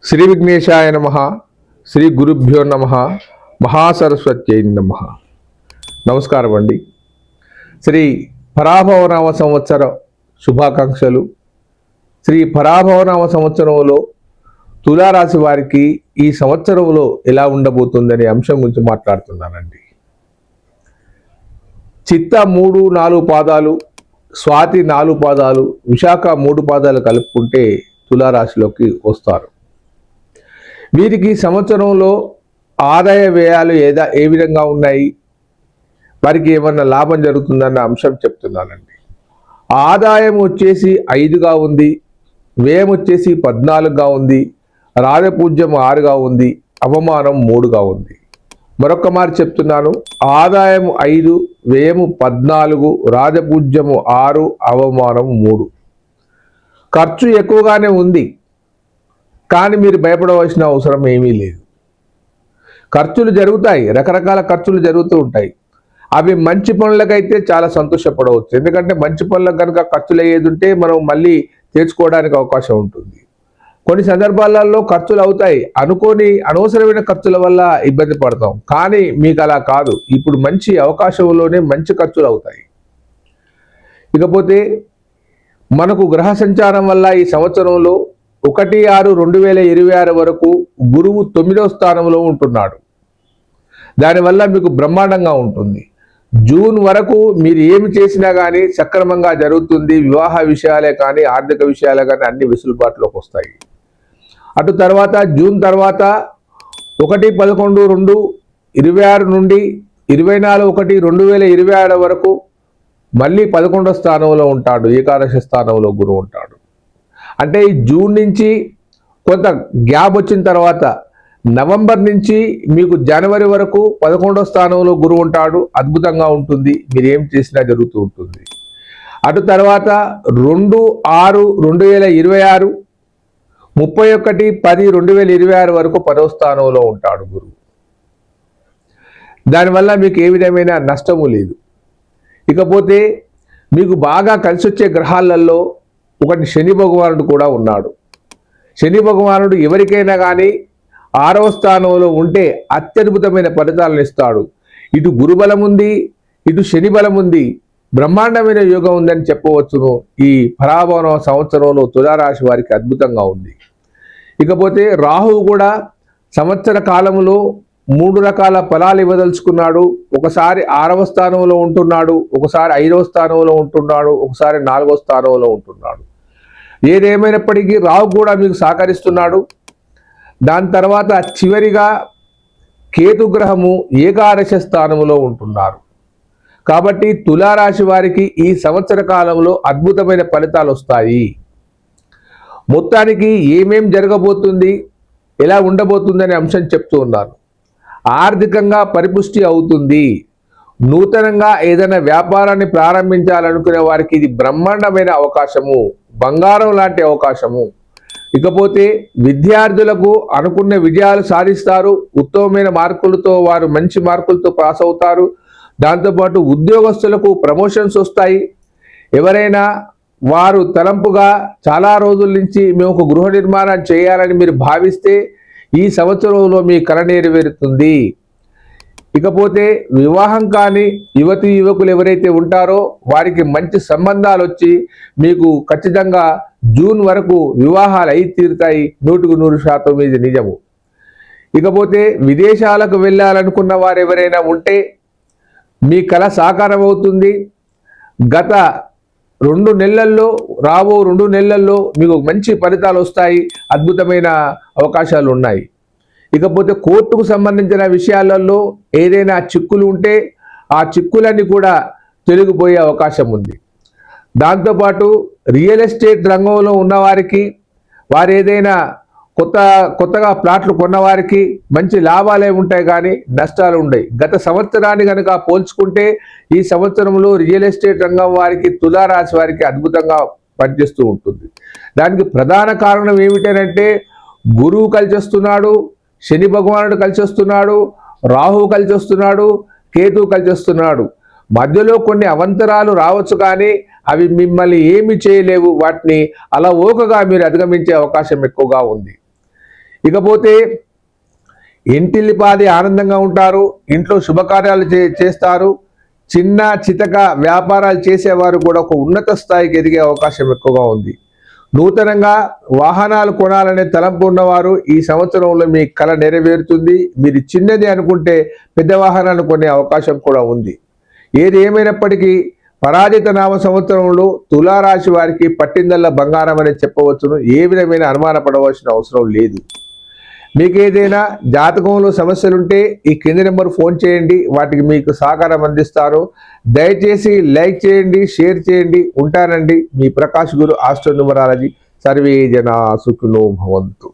శ్రీ విఘ్నేశాయ నమః. శ్రీ గురుభ్యో నమః. మహాసరస్వత్యై నమః. నమస్కారం అండి. శ్రీ పరాభవనామ సంవత్సర శుభాకాంక్షలు. శ్రీ పరాభవనామ సంవత్సరంలో తులారాశి వారికి ఈ సంవత్సరంలో ఎలా ఉండబోతుందనే అంశం గురించి మాట్లాడుతున్నానండి. చిత్త 3-4 పాదాలు, స్వాతి 4 పాదాలు, విశాఖ 3 పాదాలు కలుపుకుంటే తులారాశిలోకి వస్తారు. వీరికి సంవత్సరంలో ఆదాయ వ్యయాలు ఏ విధంగా ఉన్నాయి, వారికి ఏమన్నా లాభం జరుగుతుందన్న అంశం చెప్తున్నానండి. ఆదాయం వచ్చేసి 5గా ఉంది, వ్యయం వచ్చేసి 14గా ఉంది, రాజపూజ్యం 6గా ఉంది, అవమానం 3గా ఉంది. మరొక మారు చెప్తున్నాను, ఆదాయం 5, వ్యయము 14, రాజపూజ్యము 6, అవమానం 3. ఖర్చు ఎక్కువగానే ఉంది, కానీ మీరు భయపడవలసిన అవసరం ఏమీ లేదు. ఖర్చులు జరుగుతాయి, రకరకాల ఖర్చులు జరుగుతూ ఉంటాయి. అవి మంచి పనులకైతే చాలా సంతోషపడవచ్చు. ఎందుకంటే మంచి పనులకు కనుక ఖర్చులు అయ్యేది ఉంటే మనం మళ్ళీ తెచ్చుకోవడానికి అవకాశం ఉంటుంది. కొన్ని సందర్భాలలో ఖర్చులు అవుతాయి, అనుకోని అనవసరమైన ఖర్చుల వల్ల ఇబ్బంది పడతాం. కానీ మీకు అలా కాదు, ఇప్పుడు మంచి అవకాశంలోనే మంచి ఖర్చులు అవుతాయి. ఇకపోతే మనకు గ్రహ సంచారం వల్ల ఈ సంవత్సరంలో 1/6/2026 వరకు గురువు 9వ స్థానంలో ఉంటున్నాడు. దానివల్ల మీకు బ్రహ్మాండంగా ఉంటుంది. జూన్ వరకు మీరు ఏమి చేసినా కానీ సక్రమంగా జరుగుతుంది. వివాహ విషయాలే కానీ ఆర్థిక విషయాలే కానీ అన్ని వెసులుబాటులోకి వస్తాయి. అటు తర్వాత జూన్ తర్వాత 1/11/26 నుండి 24/1/2026 వరకు మళ్ళీ 11వ స్థానంలో ఉంటాడు. ఏకాదశ స్థానంలో గురువు ఉంటాడు. అంటే ఈ జూన్ నుంచి కొంత గ్యాప్ వచ్చిన తర్వాత నవంబర్ నుంచి మీకు జనవరి వరకు 11వ స్థానంలో గురువు ఉంటాడు. అద్భుతంగా ఉంటుంది, మీరు ఏం చేసినా జరుగుతూ ఉంటుంది. అటు తర్వాత 2/6/2026, 31/10/2026 వరకు 10వ స్థానంలో ఉంటాడు గురువు. దానివల్ల మీకు ఏ విధమైన నష్టము లేదు. ఇకపోతే మీకు బాగా కలిసి వచ్చే గ్రహాలలో ఒకటి శని భగవానుడు కూడా ఉన్నాడు. శని భగవానుడు ఎవరికైనా కానీ 6వ స్థానంలో ఉంటే అత్యద్భుతమైన ఫలితాలను ఇస్తాడు. ఇటు గురుబలం ఉంది, ఇటు శని బలం ఉంది, బ్రహ్మాండమైన యోగం ఉందని చెప్పవచ్చును. ఈ పరాభవన సంవత్సరంలో తులారాశి వారికి అద్భుతంగా ఉంది. ఇకపోతే రాహువు కూడా సంవత్సర కాలంలో 3 రకాల ఫలాలు ఇవ్వదలుచుకున్నాడు. ఒకసారి 6వ స్థానంలో ఉంటున్నాడు, ఒకసారి 5వ స్థానంలో ఉంటున్నాడు, ఒకసారి 4వ స్థానంలో ఉంటున్నాడు. ఏదేమైనప్పటికీ రాహు కూడా మీకు సహకరిస్తున్నాడు. దాని తర్వాత చివరిగా కేతుగ్రహము ఏకాదశ స్థానంలో ఉంటున్నారు. కాబట్టి తులారాశి వారికి ఈ సంవత్సర కాలంలో అద్భుతమైన ఫలితాలు వస్తాయి. మొత్తానికి ఏమేం జరగబోతుంది, ఎలా ఉండబోతుంది అనే అంశం చెప్తూ ఉన్నారు. ఆర్థికంగా పరిపుష్టి అవుతుంది. నూతనంగా ఏదైనా వ్యాపారాన్ని ప్రారంభించాలనుకునే వారికి ఇది బ్రహ్మాండమైన అవకాశము, బంగారం లాంటి అవకాశము. ఇకపోతే విద్యార్థులకు అనుకున్న విజయాలు సాధిస్తారు. ఉత్తమమైన మార్కులతో వారు మంచి మార్కులతో పాస్ అవుతారు. దాంతోపాటు ఉద్యోగస్తులకు ప్రమోషన్స్ వస్తాయి. ఎవరైనా వారు తలంపుగా చాలా రోజుల నుంచి మేము ఒక గృహ నిర్మాణం చేయాలని మీరు భావిస్తే ఈ సంవత్సరంలో మీ కల నెరవేరుతుంది. ఇకపోతే వివాహం కాని యువతి యువకులు ఎవరైతే ఉంటారో వారికి మంచి సంబంధాలు వచ్చి మీకు ఖచ్చితంగా జూన్ వరకు వివాహాలు అయి తీరుతాయి. 100% ఇది నిజము. ఇకపోతే విదేశాలకు వెళ్ళాలనుకున్న వారు ఎవరైనా ఉంటే మీ కల సాకారం అవుతుంది. గత 2 నెలల్లో రాబో 2 నెలల్లో మీకు మంచి ఫలితాలు వస్తాయి. అద్భుతమైన అవకాశాలు ఉన్నాయి. ఇకపోతే కోర్టుకు సంబంధించిన విషయాలలో ఏదైనా చిక్కులు ఉంటే ఆ చిక్కులన్నీ కూడా తొలగిపోయే అవకాశం ఉంది. దాంతోపాటు రియల్ ఎస్టేట్ రంగంలో ఉన్నవారికి, వారు ఏదైనా కొత్తగా ప్లాట్లు కొన్నవారికి మంచి లాభాలే ఉంటాయి, కానీ నష్టాలు ఉండవు. గత సంవత్సరాన్ని కనుక పోల్చుకుంటే ఈ సంవత్సరంలో రియల్ ఎస్టేట్ రంగం వారికి, తులారాశి వారికి అద్భుతంగా పనిచేస్తూ ఉంటుంది. దానికి ప్రధాన కారణం ఏమిటంటే గురువు కలిసి వస్తున్నాడు, శని భగవానుడు కలిసి వస్తున్నాడు, రాహువు కలిసి వస్తున్నాడు, కేతువు కలిసి వస్తున్నాడు. మధ్యలో కొన్ని అవంతరాలు రావచ్చు, కానీ అవి మిమ్మల్ని ఏమి చేయలేవు. వాటిని అలా ఓకగా మీరు అధిగమించే అవకాశం ఎక్కువగా ఉంది. ఇకపోతే ఇంటిల్లిపాది ఆనందంగా ఉంటారు, ఇంట్లో శుభకార్యాలు చేస్తారు. చిన్న చితక వ్యాపారాలు చేసేవారు కూడా ఒక ఉన్నత స్థాయికి ఎదిగే అవకాశం ఎక్కువగా ఉంది. నూతనంగా వాహనాలు కొనాలనే తలంపు ఉన్నవారు ఈ సంవత్సరంలో మీ కళ నెరవేరుతుంది. మీరు చిన్నది అనుకుంటే పెద్ద వాహనాలు కొనే అవకాశం కూడా ఉంది. ఏది ఏమైనప్పటికీ పరాజిత నామ సంవత్సరంలో తులారాశి వారికి పట్టిందల్లా బంగారం అని చెప్పవచ్చును. ఏ విధమైన అనుమానపడవలసిన అవసరం లేదు. మీకు ఏదైనా జాతకంలో సమస్యలుంటే ఈ కింది నెంబర్ ఫోన్ చేయండి, వాటికి మీకు సహకారం అందిస్తారు. దయచేసి లైక్ చేయండి, షేర్ చేయండి. ఉంటానండి, మీ ప్రకాష్ గురు ఆస్ట్రో న్యూమరాలజీ. సర్వే జనా సుఖినో భవంతు.